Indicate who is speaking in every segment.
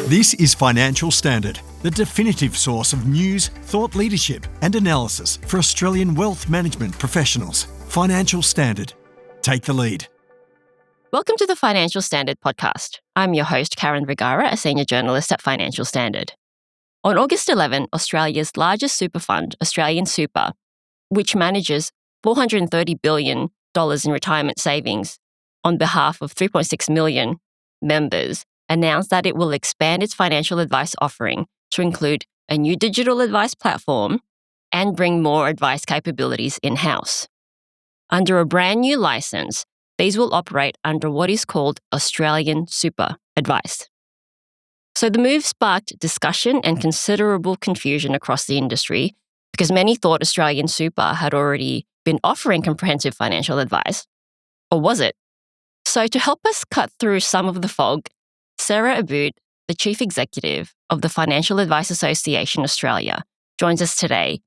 Speaker 1: This is Financial Standard, the definitive source of news, thought leadership and analysis for Australian wealth management professionals. Financial Standard. Take the lead.
Speaker 2: Welcome to the Financial Standard podcast. I'm your host, Karen Vergara, a senior journalist at Financial Standard. On August 11, Australia's largest super fund, AustralianSuper, which manages $430 billion in retirement savings on behalf of 3.6 million members, announced that it will expand its financial advice offering to include a new digital advice platform and bring more advice capabilities in-house. Under a brand new license, these will operate under what is called AustralianSuper Advice. So the move sparked discussion and considerable confusion across the industry because many thought AustralianSuper had already been offering comprehensive financial advice. Or was it? So to help us cut through some of the fog, Sarah Abood, the Chief Executive of the Financial Advice Association Australia, joins us today.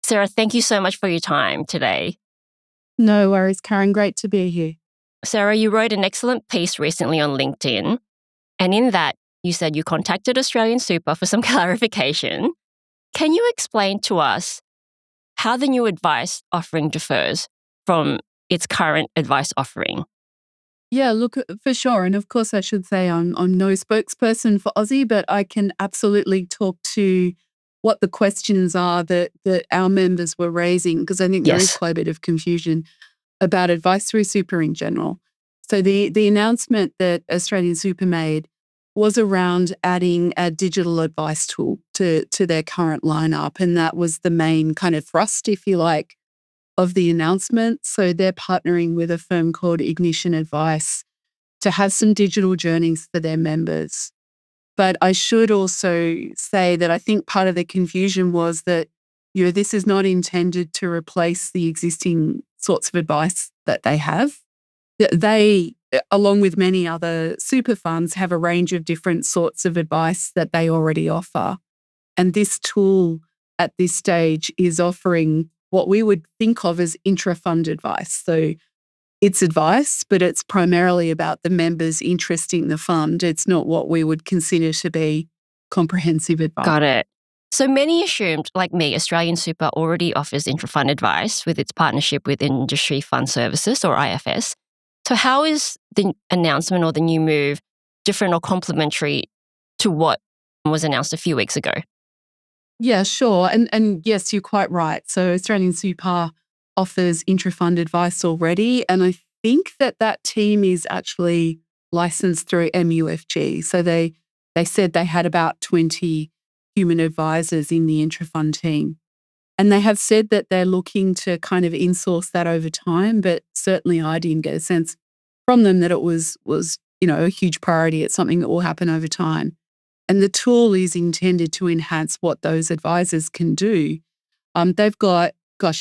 Speaker 2: Sarah, thank you so much for your time today.
Speaker 3: No worries, Karen. Great to be here.
Speaker 2: Sarah, you wrote an excellent piece recently on LinkedIn, and in that, you said you contacted AustralianSuper for some clarification. Can you explain to us how the new advice offering differs from its current advice offering?
Speaker 3: Yeah, look, for sure. And of course, I should say I'm no spokesperson for Aussie, but I can absolutely talk to what the questions are that our members were raising, because I think there is quite a bit of confusion about advice through super in general. So the announcement that AustralianSuper made was around adding a digital advice tool to their current lineup. And that was the main kind of thrust, if you like, of the announcement. So they're partnering with a firm called Ignition Advice to have some digital journeys for their members. But I should also say that I think part of the confusion was that, this is not intended to replace the existing sorts of advice that they have. They, along with many other super funds, have a range of different sorts of advice that they already offer. And this tool at this stage is offering what we would think of as intra-fund advice. So it's advice, but it's primarily about the members' interest in the fund. It's not what we would consider to be comprehensive advice.
Speaker 2: Got it. So many assumed, like me, AustralianSuper already offers intra-fund advice with its partnership with Industry Fund Services, or IFS. So how is the announcement or the new move different or complementary to what was announced a few weeks ago?
Speaker 3: Yeah, sure. And yes, you're quite right. So AustralianSuper offers intra-fund advice already. And I think that team is actually licensed through MUFG. So they said they had about 20 human advisors in the intra-fund team. And they have said that they're looking to kind of insource that over time. But certainly I didn't get a sense from them that it was a huge priority. It's something that will happen over time. And the tool is intended to enhance what those advisors can do. They've got,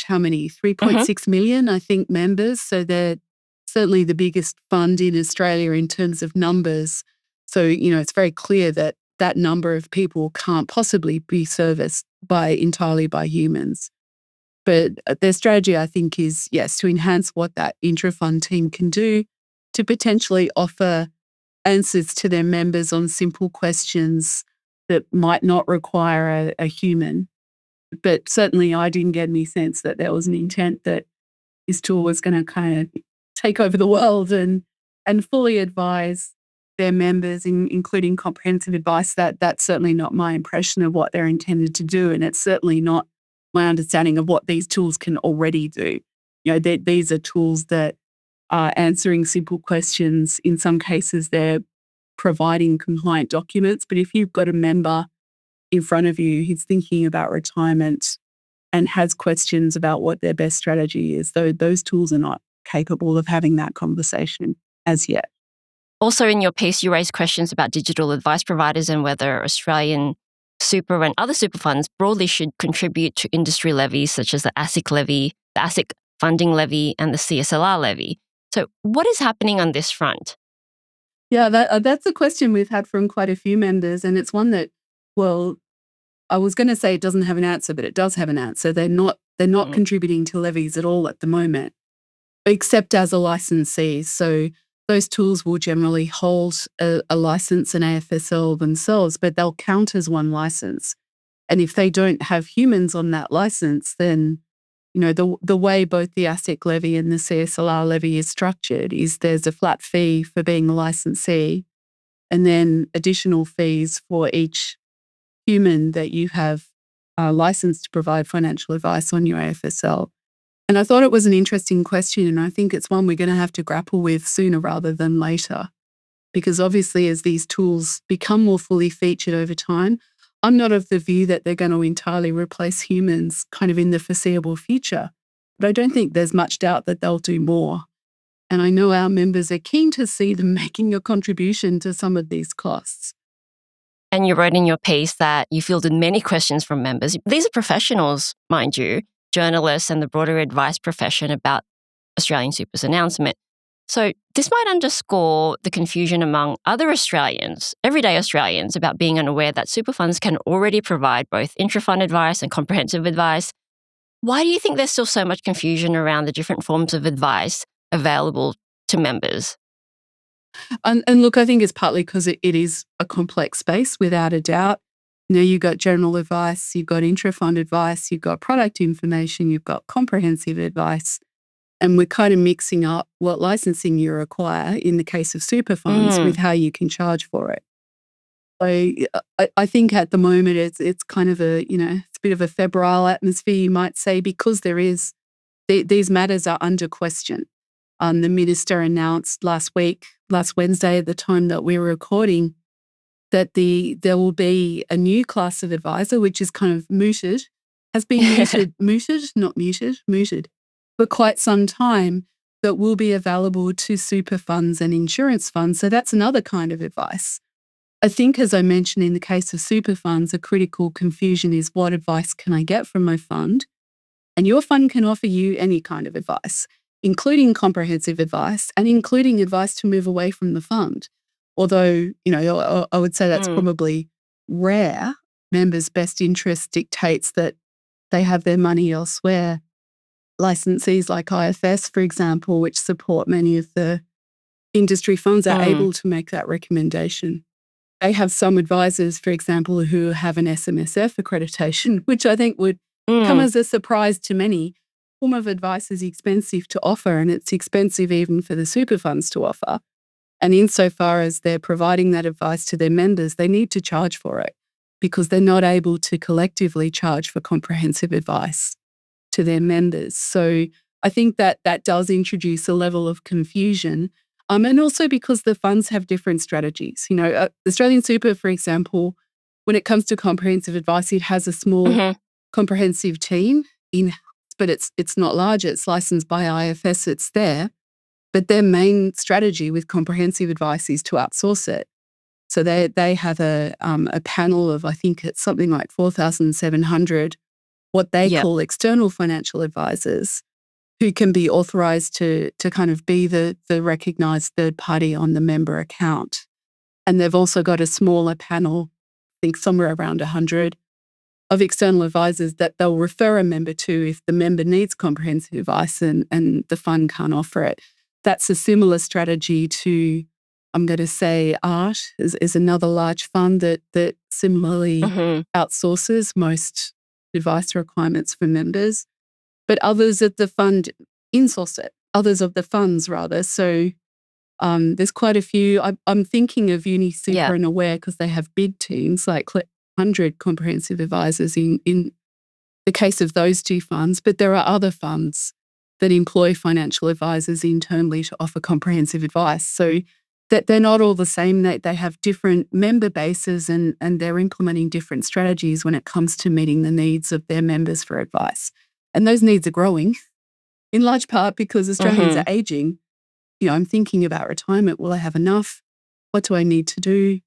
Speaker 3: how many? 3.6 million, I think, members. So they're certainly the biggest fund in Australia in terms of numbers. So, it's very clear that that number of people can't possibly be serviced entirely by humans. But their strategy, I think, is, yes, to enhance what that intra-fund team can do, to potentially offer answers to their members on simple questions that might not require a human. But certainly I didn't get any sense that there was an intent that this tool was going to kind of take over the world and fully advise their members, including comprehensive advice. That's certainly not my impression of what they're intended to do. And it's certainly not my understanding of what these tools can already do. These are tools that are answering simple questions. In some cases, they're providing compliant documents. But if you've got a member in front of you who's thinking about retirement and has questions about what their best strategy is, those tools are not capable of having that conversation as yet.
Speaker 2: Also in your piece, you raised questions about digital advice providers and whether AustralianSuper and other super funds broadly should contribute to industry levies such as the ASIC levy, the ASIC funding levy and the CSLR levy. So what is happening on this front?
Speaker 3: Yeah, that's a question we've had from quite a few members, and it's one that, I was going to say it doesn't have an answer, but it does have an answer. They're not contributing to levies at all at the moment, except as a licensee. So those tools will generally hold a license, an AFSL themselves, but they'll count as one license. And if they don't have humans on that license, then the way both the ASIC levy and the CSLR levy is structured is there's a flat fee for being a licensee and then additional fees for each human that you have licensed to provide financial advice on your AFSL. And I thought it was an interesting question, and I think it's one we're going to have to grapple with sooner rather than later, because obviously as these tools become more fully featured over time, I'm not of the view that they're going to entirely replace humans kind of in the foreseeable future, but I don't think there's much doubt that they'll do more. And I know our members are keen to see them making a contribution to some of these costs.
Speaker 2: And you wrote in your piece that you fielded many questions from members. These are professionals, mind you, journalists and the broader advice profession about AustralianSuper's announcement. So this might underscore the confusion among other Australians, everyday Australians, about being unaware that super funds can already provide both intra-fund advice and comprehensive advice. Why do you think there's still so much confusion around the different forms of advice available to members?
Speaker 3: And look, I think it's partly because it is a complex space, without a doubt. You've got general advice, you've got intra-fund advice, you've got product information, you've got comprehensive advice. And we're kind of mixing up what licensing you require in the case of super funds with how you can charge for it. So I think at the moment it's kind of it's a bit of a febrile atmosphere, you might say, because these matters are under question. The minister announced last Wednesday, at the time that we were recording, that there will be a new class of advisor, which is kind of has been mooted for quite some time, that will be available to super funds and insurance funds. So that's another kind of advice. I think, as I mentioned, in the case of super funds, a critical confusion is what advice can I get from my fund? And your fund can offer you any kind of advice, including comprehensive advice and including advice to move away from the fund. Although, I would say that's probably rare. Members' best interest dictates that they have their money elsewhere. Licensees like IFS, for example, which support many of the industry funds, are able to make that recommendation. They have some advisors, for example, who have an SMSF accreditation, which I think would come as a surprise to many. Form of advice is expensive to offer, and it's expensive even for the super funds to offer. And insofar as they're providing that advice to their members, they need to charge for it because they're not able to collectively charge for comprehensive advice to their members. So I think that does introduce a level of confusion. And also because the funds have different strategies. Australian Super, for example, when it comes to comprehensive advice, it has a small comprehensive team but it's not large. It's licensed by IFS. It's there. But their main strategy with comprehensive advice is to outsource it. So they have a panel of, I think it's something like 4,700, what they call external financial advisors, who can be authorised to kind of be the recognised third party on the member account. And they've also got a smaller panel, I think somewhere around 100, of external advisors that they'll refer a member to if the member needs comprehensive advice and the fund can't offer it. That's a similar strategy to, I'm going to say, ART is another large fund that similarly outsources most advice requirements for members. But others of the fund insource it, others of the funds rather. So there's quite a few. I'm thinking of UniSuper and Aware because they have big teams, like 100 comprehensive advisors in the case of those two funds. But there are other funds that employ financial advisors internally to offer comprehensive advice. So that they're not all the same. They have different member bases and they're implementing different strategies when it comes to meeting the needs of their members for advice. And those needs are growing, in large part because Australians are ageing. I'm thinking about retirement. Will I have enough? What do I need to do?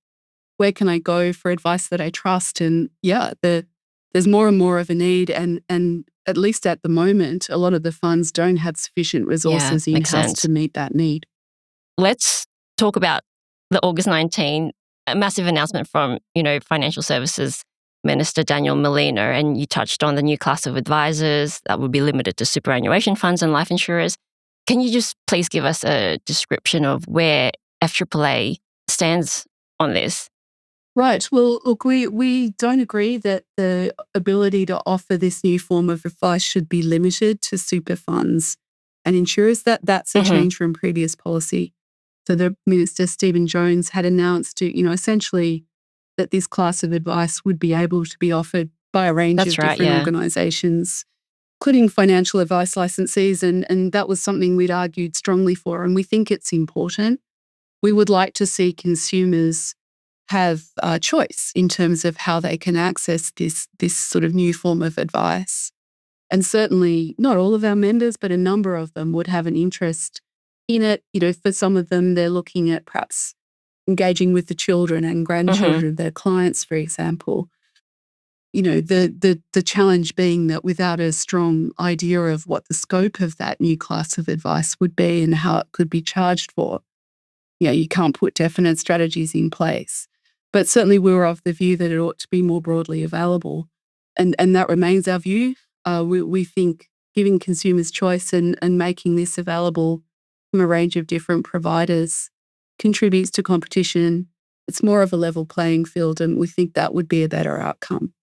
Speaker 3: Where can I go for advice that I trust? And there's more and more of a need. And at least at the moment, a lot of the funds don't have sufficient resources in-house to meet that need.
Speaker 2: Let's talk about the August 19, a massive announcement from, Financial Services Minister Daniel Molina, and you touched on the new class of advisors that will be limited to superannuation funds and life insurers. Can you just please give us a description of where FAAA stands on this?
Speaker 3: Right. Well, look, we don't agree that the ability to offer this new form of advice should be limited to super funds and insurers. That's a change from previous policy. So the Minister, Stephen Jones, had announced, essentially that this class of advice would be able to be offered by a range of different organisations, including financial advice licensees, and that was something we'd argued strongly for, and we think it's important. We would like to see consumers have a choice in terms of how they can access this sort of new form of advice. And certainly not all of our members, but a number of them would have an interest in it. For some of them, they're looking at perhaps engaging with the children and grandchildren of their clients, for example. The challenge being that without a strong idea of what the scope of that new class of advice would be and how it could be charged for, you can't put definite strategies in place. But certainly we're of the view that it ought to be more broadly available. And that remains our view. We think giving consumers choice and making this available from a range of different providers contributes to competition. It's more of a level playing field, and we think that would be a better outcome.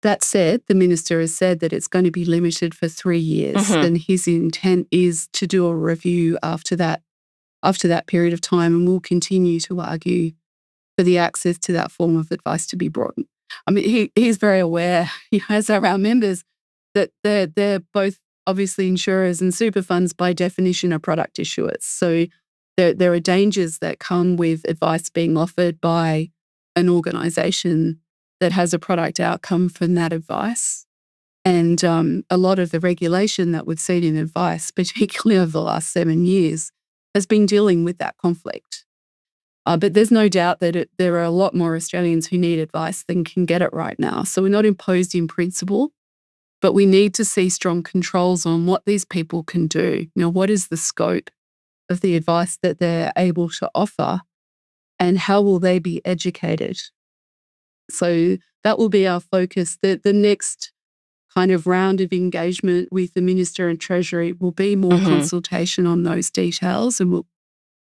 Speaker 3: That said, the Minister has said that it's going to be limited for 3 years, and his intent is to do a review after that period of time, and we'll continue to argue for the access to that form of advice to be broadened. I mean, he's very aware, as are our members, that they're both obviously insurers and super funds by definition are product issuers. So there are dangers that come with advice being offered by an organisation that has a product outcome from that advice. And a lot of the regulation that we've seen in advice, particularly over the last 7 years, has been dealing with that conflict. But there's no doubt that there are a lot more Australians who need advice than can get it right now. So we're not imposed in principle, but we need to see strong controls on what these people can do. What is the scope of the advice that they're able to offer, and how will they be educated? So that will be our focus. The next kind of round of engagement with the Minister and Treasury will be more consultation on those details, and we'll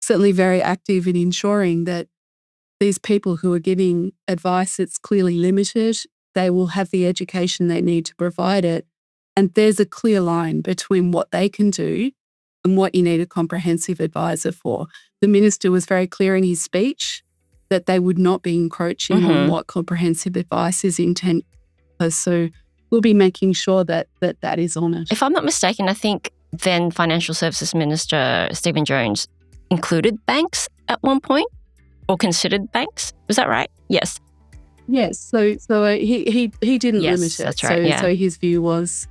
Speaker 3: certainly very active in ensuring that these people who are giving advice that's clearly limited, they will have the education they need to provide it. And there's a clear line between what they can do and what you need a comprehensive advisor for. The Minister was very clear in his speech that they would not be encroaching on what comprehensive advice is intended. So we'll be making sure that is honoured.
Speaker 2: If I'm not mistaken, I think then Financial Services Minister Stephen Jones included banks at one point, or considered banks. Was that right? Yes.
Speaker 3: Yes. So he didn't limit it.
Speaker 2: That's right.
Speaker 3: So his view was,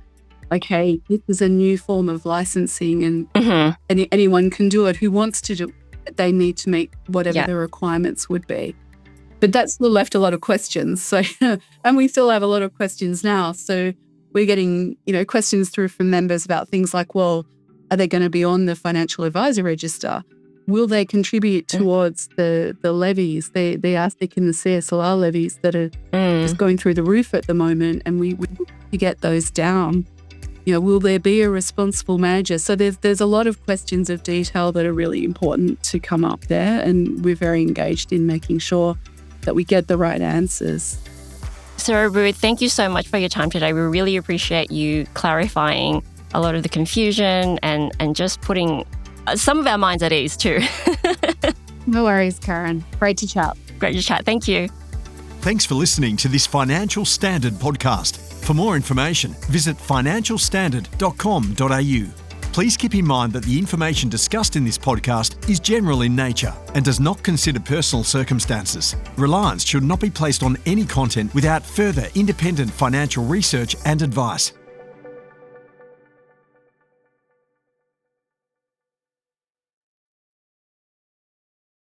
Speaker 3: okay, this is a new form of licensing, and anyone can do it who wants to do it. They need to meet whatever the requirements would be. But that's still left a lot of questions. So, and we still have a lot of questions now. So we're getting, questions through from members about things like, well, are they going to be on the financial advisor register? Will they contribute towards the levies, the ASIC and the CSLR levies that are just going through the roof at the moment, and we need to get those down? Will there be a responsible manager? So there's a lot of questions of detail that are really important to come up there, and we're very engaged in making sure that we get the right answers.
Speaker 2: Sarah Abood, thank you so much for your time today. We really appreciate you clarifying a lot of the confusion and just putting some of our minds at ease too.
Speaker 3: No worries, Karen. Great to chat.
Speaker 2: Great to chat. Thank you.
Speaker 1: Thanks for listening to this Financial Standard podcast. For more information, visit financialstandard.com.au. Please keep in mind that the information discussed in this podcast is general in nature and does not consider personal circumstances. Reliance should not be placed on any content without further independent financial research and advice.